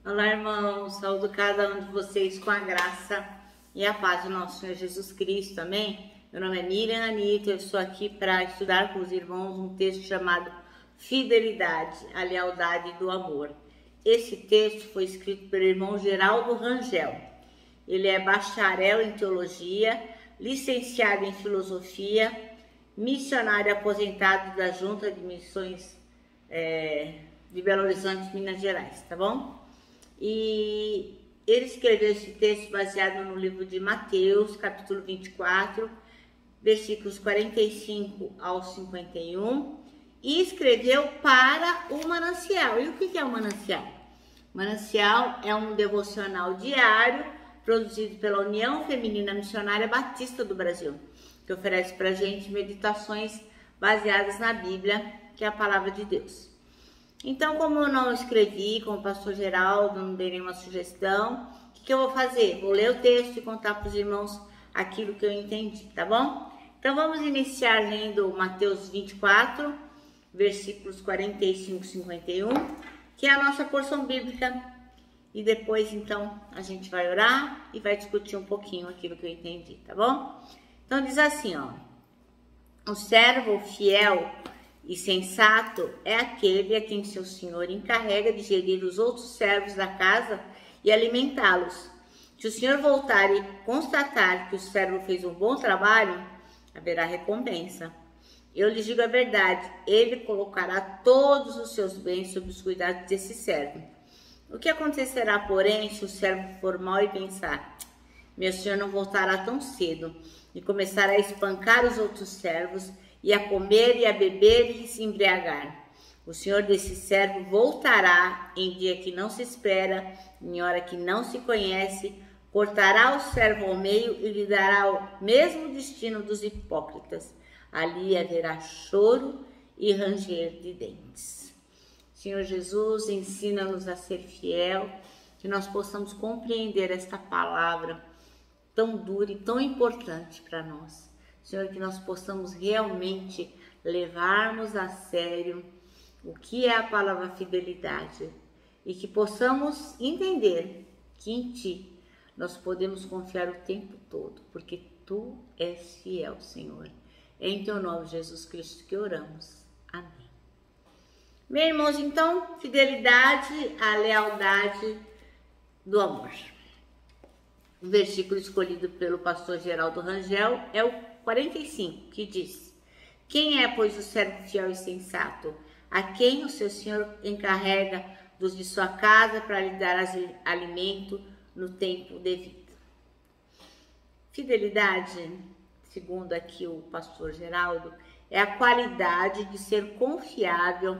Olá, irmãos, saúdo cada um de vocês com a graça e a paz do nosso Senhor Jesus Cristo, amém? Meu nome é Miriam Anitta, eu estou aqui para estudar com os irmãos um texto chamado Fidelidade, a lealdade do amor. Esse texto foi escrito pelo irmão Geraldo Rangel. Ele é bacharel em teologia, licenciado em filosofia, missionário aposentado da Junta de Missões de Belo Horizonte, Minas Gerais, tá bom? E ele escreveu esse texto baseado no livro de Mateus, capítulo 24, versículos 45 ao 51, e escreveu para o Manancial. E o que é o Manancial? O Manancial é um devocional diário produzido pela União Feminina Missionária Batista do Brasil, que oferece para a gente meditações baseadas na Bíblia, que é a palavra de Deus. Então, como eu não escrevi, como o pastor Geraldo, não dei nenhuma sugestão, o que eu vou fazer? Vou ler o texto e contar para os irmãos aquilo que eu entendi, tá bom? Então, vamos iniciar lendo Mateus 24, versículos 45 e 51, que é a nossa porção bíblica. E depois, então, a gente vai orar e vai discutir um pouquinho aquilo que eu entendi, tá bom? Então, diz assim, ó. O servo fiel e sensato é aquele a quem seu senhor encarrega de gerir os outros servos da casa e alimentá-los. Se o senhor voltar e constatar que o servo fez um bom trabalho, haverá recompensa. Eu lhes digo a verdade, ele colocará todos os seus bens sob os cuidados desse servo. O que acontecerá, porém, se o servo for mau e pensar, meu senhor não voltará tão cedo, e começará a espancar os outros servos, e a comer e a beber e se embriagar? O senhor desse servo voltará em dia que não se espera, em hora que não se conhece, cortará o servo ao meio e lhe dará o mesmo destino dos hipócritas. Ali haverá choro e ranger de dentes. Senhor Jesus, ensina-nos a ser fiel, que nós possamos compreender esta palavra tão dura e tão importante para nós. Senhor, que nós possamos realmente levarmos a sério o que é a palavra fidelidade e que possamos entender que em Ti nós podemos confiar o tempo todo, porque Tu és fiel, Senhor. Em Teu nome, Jesus Cristo, que oramos. Amém. Meus irmãos, então, fidelidade, a lealdade do amor. O versículo escolhido pelo pastor Geraldo Rangel é o 45, que diz: quem é, pois, o servo fiel e sensato, a quem o seu senhor encarrega dos de sua casa para lhe dar alimento no tempo devido? Fidelidade, segundo aqui o pastor Geraldo, é a qualidade de ser confiável,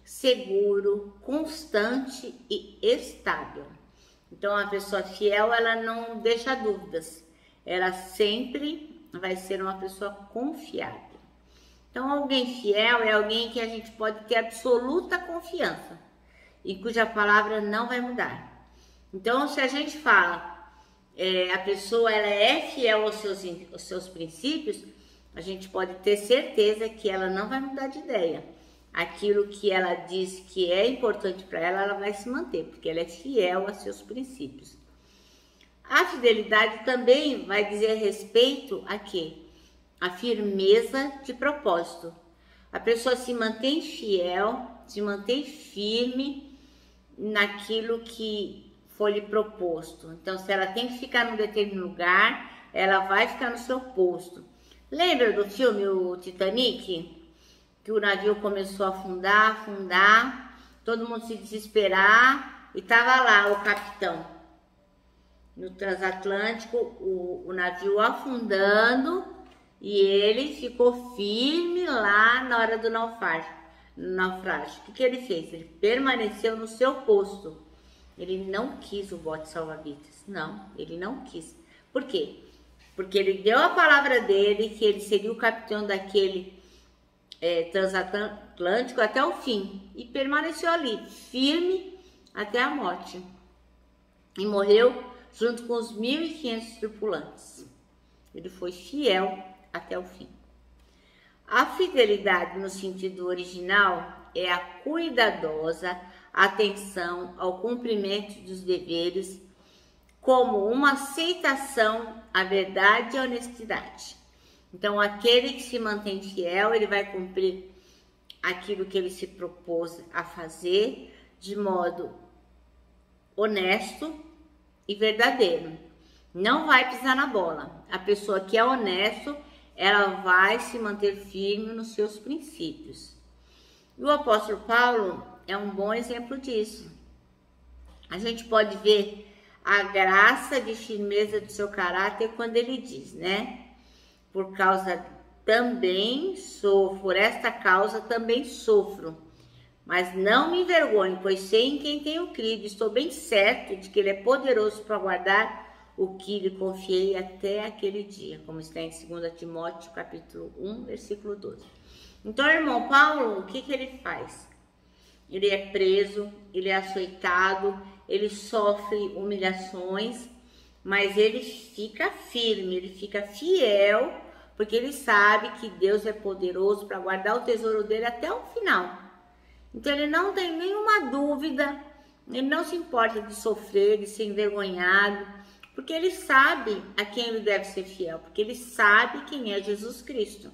seguro, constante e estável. Então, a pessoa fiel, ela não deixa dúvidas, ela sempre vai ser uma pessoa confiável. Então, alguém fiel é alguém que a gente pode ter absoluta confiança e cuja palavra não vai mudar. Então, se a gente fala, a pessoa ela é fiel aos seus princípios, a gente pode ter certeza que ela não vai mudar de ideia. Aquilo que ela diz que é importante para ela, ela vai se manter, porque ela é fiel a seus princípios. A fidelidade também vai dizer respeito a quê? A firmeza de propósito. A pessoa se mantém fiel, se mantém firme naquilo que foi lhe proposto. Então, se ela tem que ficar num determinado lugar, ela vai ficar no seu posto. Lembra do filme o Titanic? Que o navio começou a afundar, todo mundo se desesperar e tava lá o capitão no transatlântico, o navio afundando e ele ficou firme lá na hora do naufrágio. O que ele fez? Ele permaneceu no seu posto. Ele não quis o bote salva-vidas. Não, ele não quis. Por quê? Porque ele deu a palavra dele que ele seria o capitão daquele transatlântico até o fim e permaneceu ali, firme até a morte. E morreu junto com os 1.500 tripulantes. Ele foi fiel até o fim. A fidelidade no sentido original é a cuidadosa, atenção ao cumprimento dos deveres como uma aceitação à verdade e à honestidade. Então, aquele que se mantém fiel, ele vai cumprir aquilo que ele se propôs a fazer de modo honesto e verdadeiro. Não vai pisar na bola. A pessoa que é honesto, ela vai se manter firme nos seus princípios. E o apóstolo Paulo é um bom exemplo disso. A gente pode ver a graça de firmeza do seu caráter quando ele diz, né? Por esta causa também sofro. Mas não me envergonho, pois sei em quem tenho crido. Estou bem certo de que ele é poderoso para guardar o que lhe confiei até aquele dia, como está em 2 Timóteo, capítulo 1, versículo 12. Então, irmão Paulo, o que ele faz? Ele é preso, ele é açoitado, ele sofre humilhações, mas ele fica firme, ele fica fiel, porque ele sabe que Deus é poderoso para guardar o tesouro dele até o final. Então, ele não tem nenhuma dúvida, ele não se importa de sofrer, de ser envergonhado, porque ele sabe a quem ele deve ser fiel, porque ele sabe quem é Jesus Cristo.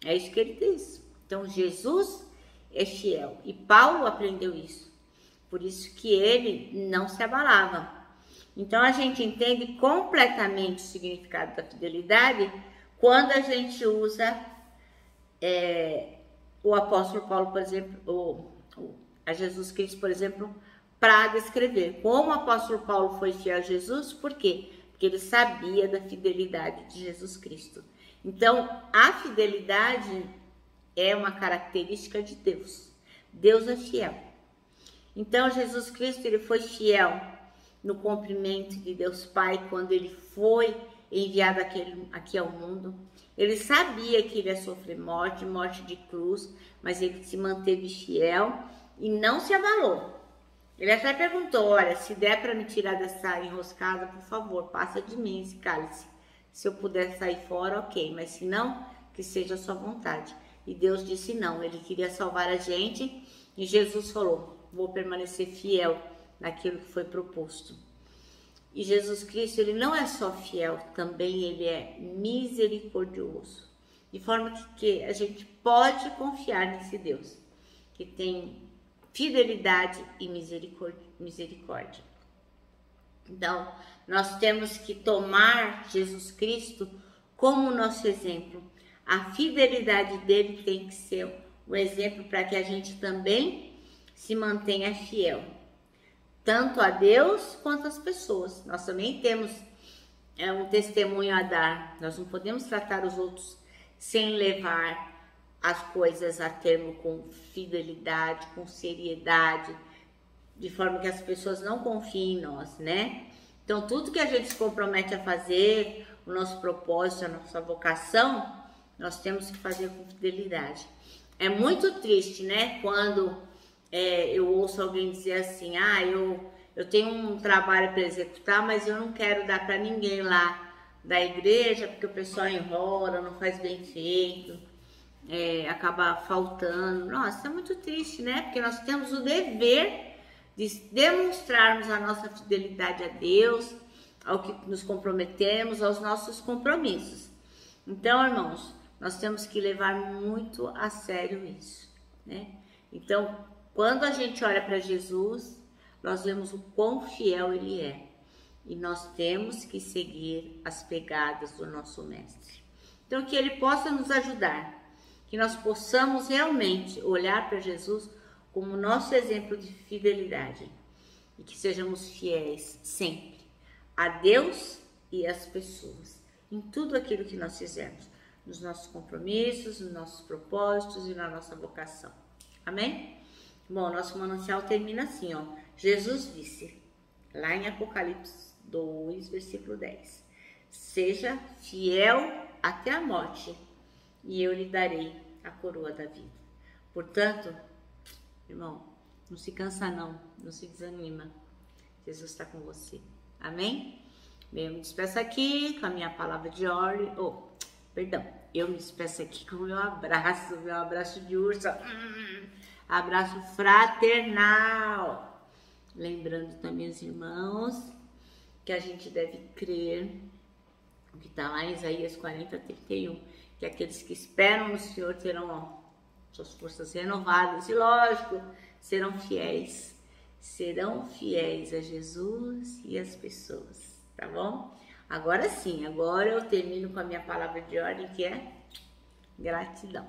É isso que ele diz. Então, Jesus é fiel. E Paulo aprendeu isso. Por isso que ele não se abalava. Então, a gente entende completamente o significado da fidelidade quando a gente usa o apóstolo Paulo, por exemplo, a Jesus Cristo, por exemplo, para descrever como o apóstolo Paulo foi fiel a Jesus. Por quê? Porque ele sabia da fidelidade de Jesus Cristo. Então, a fidelidade é uma característica de Deus. Deus é fiel. Então, Jesus Cristo, ele foi fiel no cumprimento de Deus Pai quando ele foi enviado aqui ao mundo. Ele sabia que ele ia sofrer morte de cruz, mas ele se manteve fiel e não se abalou. Ele até perguntou, olha, se der para me tirar dessa enroscada, por favor, passa de mim esse cálice. Se eu puder sair fora, ok, mas se não, que seja a sua vontade. E Deus disse não, ele queria salvar a gente e Jesus falou, vou permanecer fiel naquilo que foi proposto. E Jesus Cristo, ele não é só fiel, também ele é misericordioso. De forma que a gente pode confiar nesse Deus, que tem fidelidade e misericórdia. Então, nós temos que tomar Jesus Cristo como nosso exemplo. A fidelidade dele tem que ser um exemplo para que a gente também se mantenha fiel, tanto a Deus quanto às pessoas. Nós também temos um testemunho a dar. Nós não podemos tratar os outros sem levar as coisas a termo com fidelidade, com seriedade, de forma que as pessoas não confiem em nós, né? Então, tudo que a gente se compromete a fazer, o nosso propósito, a nossa vocação, nós temos que fazer com fidelidade. É muito triste, né? Quando eu ouço alguém dizer assim, eu tenho um trabalho para executar, mas eu não quero dar para ninguém lá da igreja, porque o pessoal enrola, não faz bem feito, acaba faltando. Nossa, é muito triste, né? Porque nós temos o dever de demonstrarmos a nossa fidelidade a Deus, ao que nos comprometemos, aos nossos compromissos. Então, irmãos, nós temos que levar muito a sério isso, né? Então, quando a gente olha para Jesus, nós vemos o quão fiel ele é. E nós temos que seguir as pegadas do nosso mestre. Então, que ele possa nos ajudar, que nós possamos realmente olhar para Jesus como nosso exemplo de fidelidade e que sejamos fiéis sempre a Deus e às pessoas, em tudo aquilo que nós fizermos, nos nossos compromissos, nos nossos propósitos e na nossa vocação. Amém? Bom, nosso manancial termina assim, ó. Jesus disse, lá em Apocalipse 2, versículo 10, seja fiel até a morte e eu lhe darei a coroa da vida. Portanto, irmão, não se cansa não se desanima. Jesus está com você. Amém? Bem, eu me despeço aqui com a minha palavra de ordem. Eu me despeço aqui com o meu abraço de urso. Abraço fraternal. Lembrando também os irmãos que a gente deve crer, o que está lá em Isaías 40:31, que aqueles que esperam no Senhor terão suas forças renovadas e, lógico, serão fiéis a Jesus e as pessoas, tá bom? Agora sim, agora eu termino com a minha palavra de ordem, que é gratidão.